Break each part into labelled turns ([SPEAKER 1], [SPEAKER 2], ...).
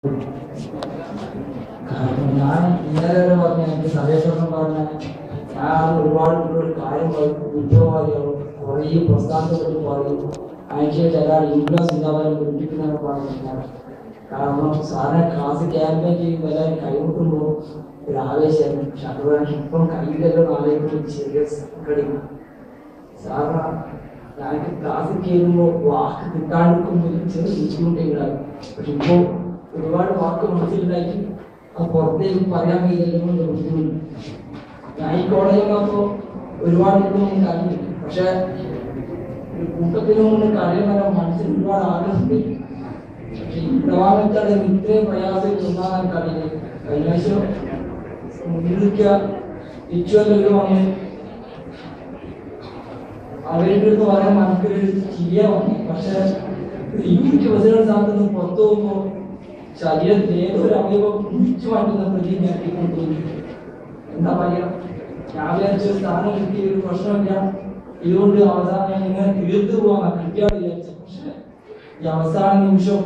[SPEAKER 1] ഞാൻ ഇന്നലെ വരെ പറഞ്ഞ എനിക്ക് സജഷൻ പറഞ്ഞ ഞാൻ ഒരുപാട് കാര്യം വിദ്യാവാദികളും കുറേ പ്രസ്ഥാനത്തെ പറ്റി പറയും. അതിന് ചില ഇൻഫ്ലുവൻസ് ഉണ്ടാവാനും പിടിപ്പിക്കുന്നതൊക്കെ പറഞ്ഞിട്ടാണ്. കാരണം സാറിനെ ക്ലാസ് ക്യാമ്പയിൻ ചെയ്യുമ്പോൾ എല്ലാവരും കൈമുട്ടുമ്പോൾ ഒരു ആവേശമായിരുന്നു. പക്ഷെ അതുപോലെ ഇപ്പം കയ്യിലെല്ലാം ആലോചിക്കുമ്പോൾ ചെറിയ കടിക്കും. സാറിന് ഞങ്ങൾക്ക് ക്ലാസ്സിൽ കയറുമ്പോൾ വാക്ക് കിട്ടാണ്ടിരിക്കുമ്പോൾ ചെറിയ ബുദ്ധിമുട്ടുണ്ടാകും. പക്ഷെ ഇപ്പോൾ ഒരുപാട് വാക്ക് മനസ്സിലുണ്ടാക്കി അത് പുറത്തേക്ക് പറയാൻ കഴിയുന്നത് ബുദ്ധിമുട്ട്. ഞാൻ ഈ കോളേജിൽ വന്നപ്പോൾ ഒരുപാട് ഇതൊന്നും കഴിഞ്ഞില്ല. പക്ഷെ ഒരു കൂട്ടത്തിനും കൊണ്ട് കഴിയുന്ന മനസ്സിൽ ഒരുപാട് ആഗ്രഹമുണ്ട്. പക്ഷെ ഈ പ്രവാഹത്താൽ ഇത്രയും പ്രയാസം ഒന്നാകാൻ കഴിയില്ല. കഴിഞ്ഞ ആഴ്ച മുന്നിലിരിക്കുക തിരിച്ചുവല്ലോ വന്ന് അവരുടെ അടുത്ത് പറയാൻ മനസ്സിലൊരു ചിരിയ വന്നു. പക്ഷെ യൂണിറ്റ് ബസ്സിലുള്ള സ്ഥലത്ത് നിന്ന് പുറത്തു പോകുമ്പോൾ ശരീരത്തിൽ ഏതൊരു അവയവം മുറിച്ചു മാറ്റുന്ന പ്രതി ഞെട്ടിക്കൊണ്ടുപോയി. എന്താ പറയാ, ഞാൻ വിചാരിച്ച ഒരു സ്ഥാനം കിട്ടിയ ഒരു പ്രശ്നമില്ല, ഇതുകൊണ്ട് അവസാനം ഇങ്ങനെ തീർത്തു പോകാൻ കിട്ടിയാൽ വിചാരിച്ചു. പക്ഷെ ഈ അവസാന നിമിഷം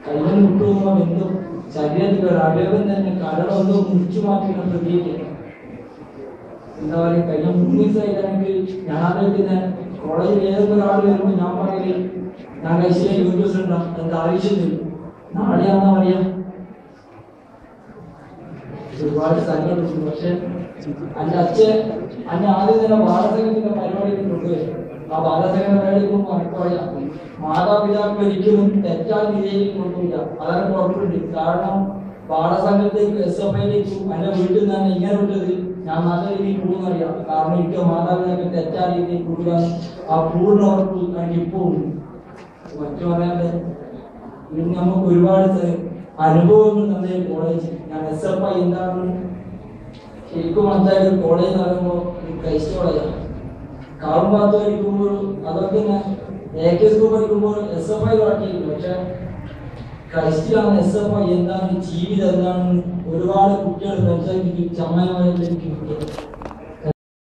[SPEAKER 1] കയ്യിൽ വിട്ടുപോകുമ്പോൾ എന്തോ ശരീരത്തിൽ ഒരു അവയവം തന്നെ കരളൊന്നോ മുറിച്ചു മാറ്റുന്ന പ്രതീക്ഷ. എന്താ പറയുക, കഴിഞ്ഞ 3 ദിവസമായിട്ട് ഞാൻ ആലോചിക്കുന്ന കോളേജിൽ ഏതൊക്കെ ആൾ വരുമ്പോൾ ഞാൻ പറയല് ഞാൻ കഴിച്ചില്ല യൂട്യൂബ്സ് ഉണ്ടാവും, എന്താ ആവശ്യമില്ല, നാളെയാണെന്നാ പറയാ. ഒരുപാട് സ്ഥലങ്ങളുണ്ട്. പക്ഷെ എൻ്റെ അച്ഛൻ ആദ്യം തന്നെ ബാലസംഘത്തിന്റെ പരിപാടിക്ക് കൊണ്ടുപോയി. ആ ബാലസംഘ പരിപാടിക്ക് എനിക്ക് പറയാം, മാതാപിതാക്കൾ ഒരിക്കലും തെറ്റായ രീതിയിലേക്ക് കൊണ്ടുപോയില്ല. അതാണ് കുഴപ്പമുണ്ട്. കാരണം ബാലസംഘത്തേക്ക് SFIയിലേക്കും എൻ്റെ വീട്ടിൽ നിന്ന് തന്നെ ഇങ്ങനെ വിട്ടത് ഞാൻ നല്ല രീതിയിൽ പോകുന്നറിയാം. കാരണം എനിക്ക് മാതാപിതാക്കൾ തെറ്റായ രീതിയിൽ കൊടുക്കാൻ ആ പൂർണ്ണ ഉറപ്പ് എനിക്ക് ഇപ്പോൾ ഉണ്ട്. മറ്റു പറയാണ്ട് നമുക്ക് ഒരുപാട് അനുഭവങ്ങൾ നമ്മുടെ കോളേജ്. ഞാൻ SFI എന്താണെന്ന് ശരിക്കും മനസ്സിലാക്കിയ കോളേജ് എന്ന് പറയുമ്പോൾ ക്രൈസ്റ്റ് കോളേജാണ്. കാവുംഭാഗത്ത് പഠിക്കുമ്പോൾ അതൊക്കെ തന്നെ AK സ്കൂൾ പഠിക്കുമ്പോൾ SFI കാട്ടിയില്ല. പക്ഷെ ക്രൈസ്റ്റിലാണ് SFI എന്താണ്, ജീവിതം എന്താണെന്ന് ഒരുപാട് കുട്ടികൾ സംസാരിക്കും. ചങ്ങായിമാരെ കിട്ടിയത്